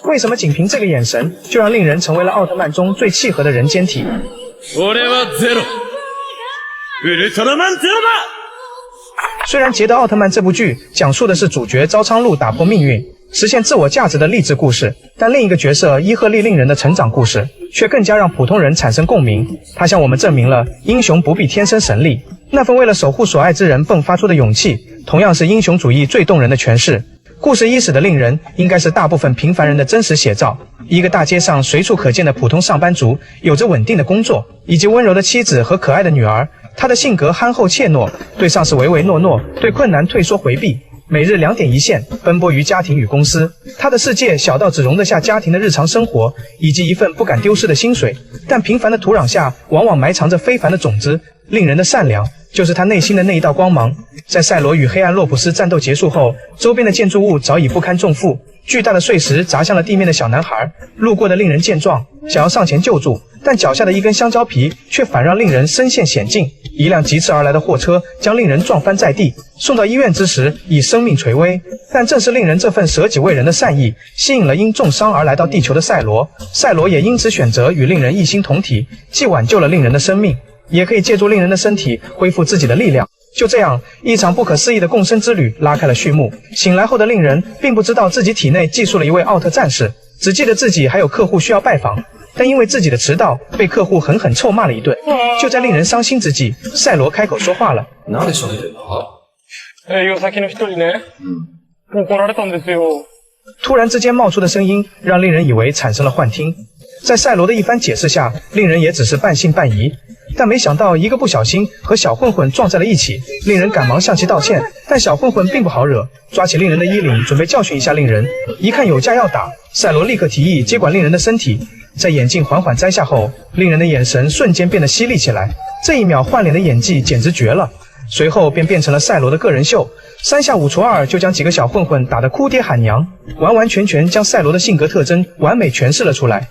为什么仅凭这个眼神，就让令人成为了奥特曼中最契合的人间体？虽然《捷德奥特曼》这部剧讲述的是主角朝仓路打破命运，实现自我价值的励志故事，但另一个角色伊贺利令人的成长故事，却更加让普通人产生共鸣。他向我们证明了英雄不必天生神力，那份为了守护所爱之人迸发出的勇气，同样是英雄主义最动人的诠释。故事伊始的令人，应该是大部分平凡人的真实写照。一个大街上随处可见的普通上班族，有着稳定的工作，以及温柔的妻子和可爱的女儿。他的性格憨厚怯懦，对上司唯唯诺诺，对困难退缩回避，每日2点一线，奔波于家庭与公司。他的世界小到只容得下家庭的日常生活，以及一份不敢丢失的薪水。但平凡的土壤下，往往埋藏着非凡的种子。令人的善良，就是他内心的那一道光芒。在赛罗与黑暗洛普斯战斗结束后，周边的建筑物早已不堪重负，巨大的碎石砸向了地面的小男孩。路过的令人见状，想要上前救助，但脚下的一根香蕉皮却反让令人身陷险境。一辆疾驰而来的货车将令人撞翻在地，送到医院之时以生命垂危。但正是令人这份舍己为人的善意，吸引了因重伤而来到地球的赛罗。赛罗也因此选择与令人一心同体，既挽救了令人的生命，也可以借助令人的身体恢复自己的力量。就这样，一场不可思议的共生之旅拉开了序幕。醒来后的令人并不知道自己体内寄宿了一位奥特战士，只记得自己还有客户需要拜访，但因为自己的迟到，被客户狠狠臭骂了一顿。就在令人伤心之际，赛罗开口说话了。突然之间冒出的声音，让令人以为产生了幻听。在赛罗的一番解释下，令人也只是半信半疑。但没想到一个不小心和小混混撞在了一起，令人赶忙向其道歉，但小混混并不好惹，抓起令人的衣领准备教训一下令人。一看有架要打，赛罗立刻提议接管令人的身体。在眼镜缓缓摘下后，令人的眼神瞬间变得犀利起来，这一秒换脸的演技简直绝了。随后便变成了赛罗的个人秀，3下5除2就将几个小混混打得哭爹喊娘，完完全全将赛罗的性格特征完美诠释了出来。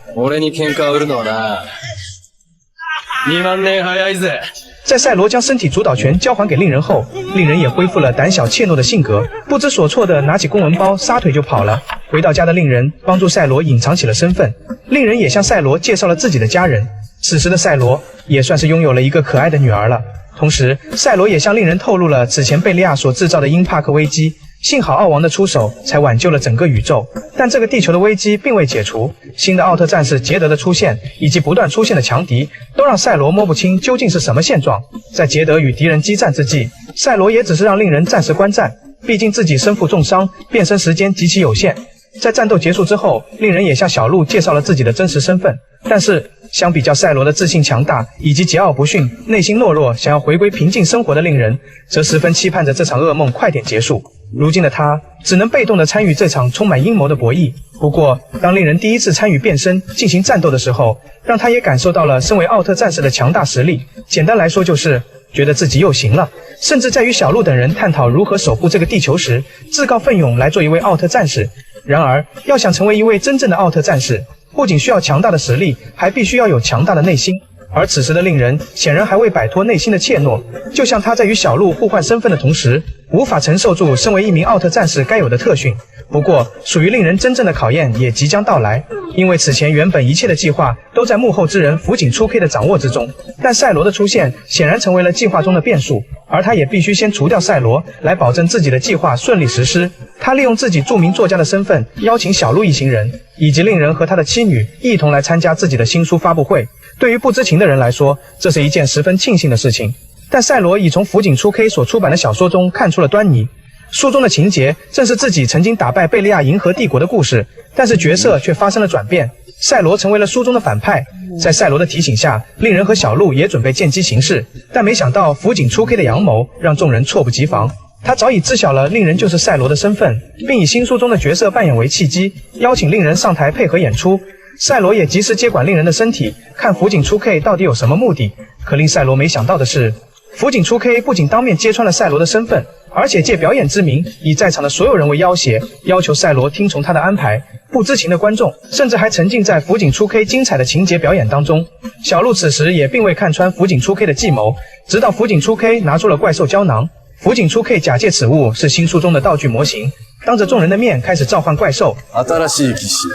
在赛罗将身体主导权交还给令人后，令人也恢复了胆小怯懦的性格，不知所措地拿起公文包撒腿就跑了。回到家的令人帮助赛罗隐藏起了身份，令人也向赛罗介绍了自己的家人。此时的赛罗也算是拥有了一个可爱的女儿了。同时，赛罗也向令人透露了此前贝利亚所制造的英帕克危机，幸好奥王的出手才挽救了整个宇宙。但这个地球的危机并未解除，新的奥特战士捷德的出现以及不断出现的强敌，都让赛罗摸不清究竟是什么现状。在捷德与敌人激战之际，赛罗也只是让令人暂时观战，毕竟自己身负重伤，变身时间极其有限。在战斗结束之后，令人也向小鹿介绍了自己的真实身份。但是相比较赛罗的自信强大以及桀骜不驯、内心懦弱，想要回归平静生活的令人，则十分期盼着这场噩梦快点结束。如今的他只能被动地参与这场充满阴谋的博弈。不过当令人第一次参与变身进行战斗的时候，让他也感受到了身为奥特战士的强大实力。简单来说就是觉得自己又行了，甚至在与小鹿等人探讨如何守护这个地球时，自告奋勇来做一位奥特战士。然而要想成为一位真正的奥特战士，不仅需要强大的实力，还必须要有强大的内心。而此时的令人显然还未摆脱内心的怯懦，就像他在与小鹿互换身份的同时，无法承受住身为一名奥特战士该有的特训。不过属于令人真正的考验也即将到来，因为此前原本一切的计划都在幕后之人福井出 K 的掌握之中，但赛罗的出现显然成为了计划中的变数，而他也必须先除掉赛罗，来保证自己的计划顺利实施。他利用自己著名作家的身份，邀请小鹿一行人以及令人和他的妻女一同来参加自己的新书发布会。对于不知情的人来说，这是一件十分庆幸的事情，但赛罗已从福井出 K 所出版的小说中看出了端倪。书中的情节正是自己曾经打败贝利亚银河帝国的故事，但是角色却发生了转变，赛罗成为了书中的反派。在赛罗的提醒下，令人和小鹿也准备见机行事，但没想到福井出 K 的阳谋让众人猝不及防。他早已知晓了令人就是赛罗的身份，并以新书中的角色扮演为契机，邀请令人上台配合演出。赛罗也及时接管令人的身体，看福井出 K 到底有什么目的。可令赛罗没想到的是，福井出 K 不仅当面揭穿了赛罗的身份，而且借表演之名，以在场的所有人为要挟，要求赛罗听从他的安排。不知情的观众甚至还沉浸在福井出 K 精彩的情节表演当中。小鹿此时也并未看穿福井出 K 的计谋，直到福井出 K 拿出了怪兽胶囊。福井出 K 假借此物是新书中的道具模型，当着众人的面开始召唤怪兽。新しい騎士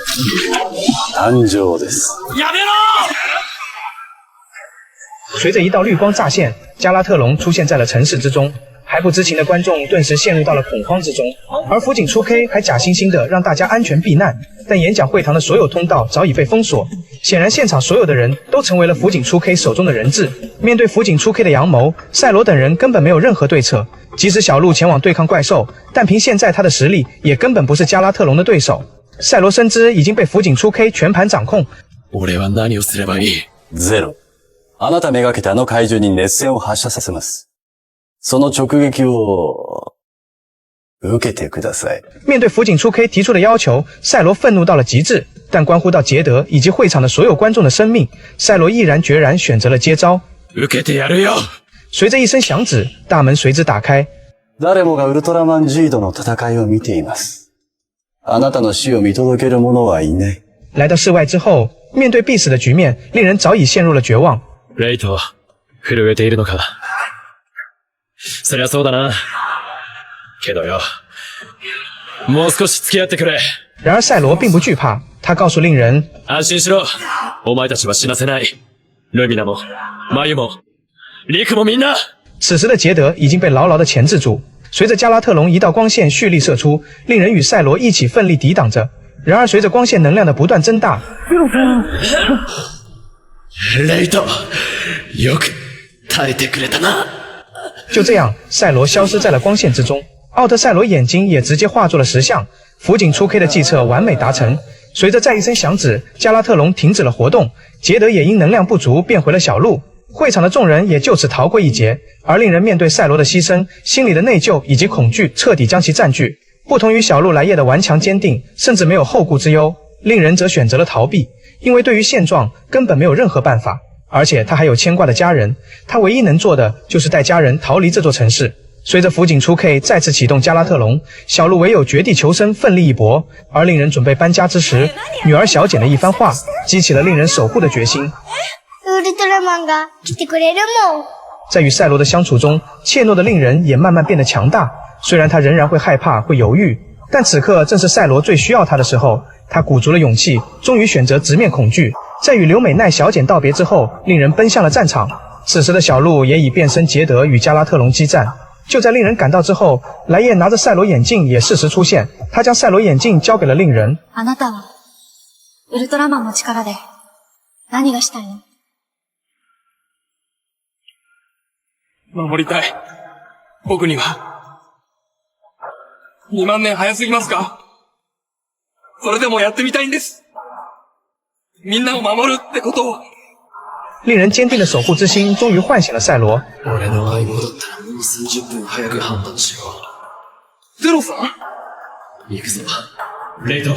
誕生です。随着一道绿光乍现，加拉特隆出现在了城市之中。还不知情的观众顿时陷入到了恐慌之中，而辅警出 K 还假惺惺的让大家安全避难，但演讲会堂的所有通道早已被封锁。显然，现场所有的人都成为了辅警出 K 手中的人质。面对辅警出 K 的阳谋，赛罗等人根本没有任何对策。即使小鹿前往对抗怪兽，但凭现在他的实力，也根本不是加拉特隆的对手。赛罗深知已经被辅警出 K 全盘掌控。俺は何をすればいい？ゼロ。あなためがけてあの怪獣に熱線を発射させます。その直撃を受けてください。面对辅警出 K 提出的要求，赛罗愤怒到了极致，但关乎到杰德以及会场的所有观众的生命，赛罗毅然決然选择了接招。受けてやるよ。随着一声响指，大门随之打开。誰もがウルトラマンジードの戦いを見ています。あなたの死を見届ける者はいない。来到室外之后，面对必死的局面，令人早已陷入了绝望。レイト、震えているのか？そりゃそうだな。けどよ、もう少し付き合ってくれ。然而赛罗并不惧怕，他告诉令人：安心しろ。お前たちは死なせない。ルミナも、マユも、リクもみんな。此时的杰德已经被牢牢地钳制住。随着加拉特隆一道光线蓄力射出，令人与赛罗一起奋力抵挡着。然而随着光线能量的不断增大，レイト、よく耐えてくれたな。就这样，赛罗消失在了光线之中。奥特赛罗眼睛也直接化作了石像。辅警出 K 的计策完美达成。随着再一声响指，加拉特隆停止了活动，杰德也因能量不足变回了小鹿。会场的众人也就此逃过一劫。而令人面对赛罗的牺牲，心里的内疚以及恐惧彻底将其占据。不同于小鹿来夜的顽强坚定，甚至没有后顾之忧，令人则选择了逃避，因为对于现状根本没有任何办法。而且他还有牵挂的家人，他唯一能做的就是带家人逃离这座城市。随着辅警出 K 再次启动加拉特隆，小鹿唯有绝地求生，奋力一搏。而令人准备搬家之时，女儿小简的一番话，激起了令人守护的决心。ウルトラマンが来てくれるもん。在与赛罗的相处中，怯懦的令人也慢慢变得强大。虽然他仍然会害怕，会犹豫，但此刻正是赛罗最需要他的时候。他鼓足了勇气，终于选择直面恐惧。在与刘美奈小简道别之后，令人奔向了战场。此时的小鹿也已变身杰德与加拉特隆激战。就在令人赶到之后，来夜拿着赛罗眼镜也适时出现，他将赛罗眼镜交给了令人。あなたはウルトラマンの力で何がしたいの？守りたい。僕には2万年早すぎますか？それでもやってみたいんです。みんなを守るってことを。令人坚定的守护之心终于唤醒了赛罗。俺の相棒だったらもう30分早く判断しろ。ゼロさん？行くぞ、レイト。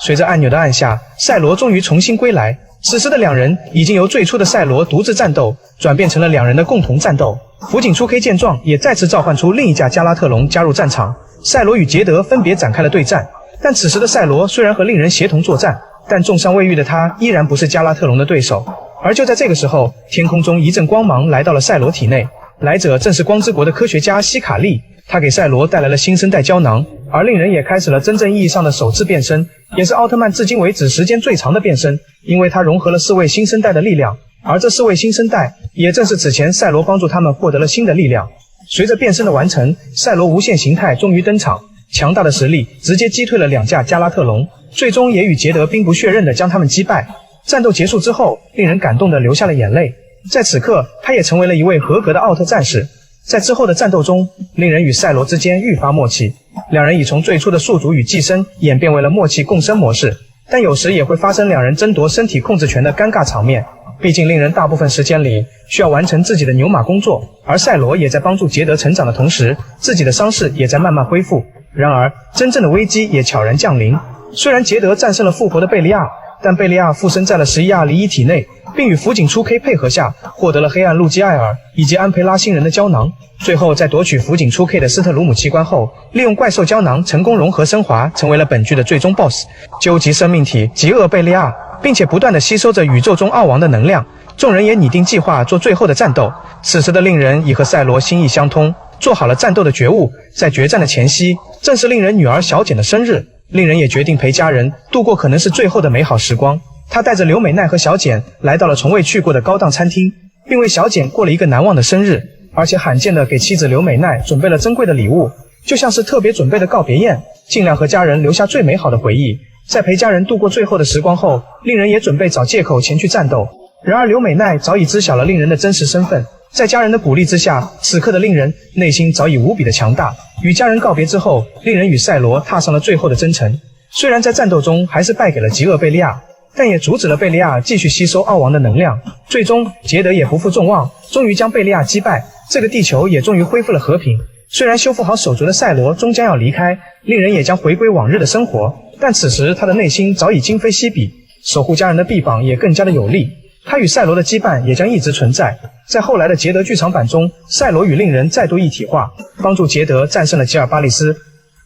随着按钮的按下，赛罗终于重新归来。此时的两人已经由最初的赛罗独自战斗，转变成了两人的共同战斗。辅警出 K 见状，也再次召唤出另一架加拉特隆加入战场。赛罗与杰德分别展开了对战。但此时的赛罗虽然和令人协同作战，但重伤未愈的他依然不是加拉特隆的对手。而就在这个时候，天空中一阵光芒来到了赛罗体内，来者正是光之国的科学家希卡利。他给赛罗带来了新生代胶囊，而令人也开始了真正意义上的首次变身，也是奥特曼至今为止时间最长的变身，因为它融合了4位新生代的力量，而这4位新生代也正是此前赛罗帮助他们获得了新的力量。随着变身的完成，赛罗无限形态终于登场，强大的实力直接击退了2架加拉特隆，最终也与杰德兵不血刃地将他们击败。战斗结束之后，令人感动地流下了眼泪。在此刻，他也成为了一位合格的奥特战士。在之后的战斗中，令人与赛罗之间愈发默契，两人已从最初的宿主与寄生演变为了默契共生模式，但有时也会发生两人争夺身体控制权的尴尬场面。毕竟令人大部分时间里需要完成自己的牛马工作，而赛罗也在帮助杰德成长的同时，自己的伤势也在慢慢恢复。然而，真正的危机也悄然降临。虽然杰德战胜了复活的贝利亚，但贝利亚附身在了11亚里伊体内，并与辅警出 K 配合下，获得了黑暗路基艾尔以及安培拉星人的胶囊。最后，在夺取辅警出 K 的斯特鲁姆器官后，利用怪兽胶囊成功融合升华，成为了本剧的最终 BOSS。究极生命体极恶贝利亚，并且不断地吸收着宇宙中奥王的能量。众人也拟定计划做最后的战斗。此时的令人已和赛罗心意相通，做好了战斗的觉悟。在决战的前夕，正是令人女儿小简的生日，令人也决定陪家人度过可能是最后的美好时光。他带着柳美奈和小简来到了从未去过的高档餐厅，并为小简过了一个难忘的生日，而且罕见的给妻子柳美奈准备了珍贵的礼物，就像是特别准备的告别宴，尽量和家人留下最美好的回忆。在陪家人度过最后的时光后，令人也准备找借口前去战斗。然而柳美奈早已知晓了令人的真实身份，在家人的鼓励之下，此刻的令人内心早已无比的强大。与家人告别之后，令人与赛罗踏上了最后的征程。虽然在战斗中还是败给了极恶贝利亚，但也阻止了贝利亚继续吸收奥王的能量。最终杰德也不负众望，终于将贝利亚击败，这个地球也终于恢复了和平。虽然修复好手镯的赛罗终将要离开，令人也将回归往日的生活，但此时他的内心早已今非昔比，守护家人的臂膀也更加的有力。他与赛罗的羁绊也将一直存在。在后来的杰德剧场版中，赛罗与令人再度一体化，帮助杰德战胜了吉尔巴利斯。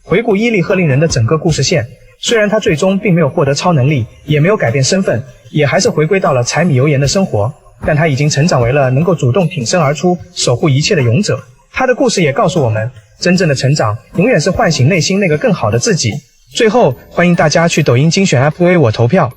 回顾伊利和令人的整个故事线，虽然他最终并没有获得超能力，也没有改变身份，也还是回归到了柴米油盐的生活，但他已经成长为了能够主动挺身而出，守护一切的勇者。他的故事也告诉我们，真正的成长永远是唤醒内心那个更好的自己。最后，欢迎大家去抖音精选 App 为我投票。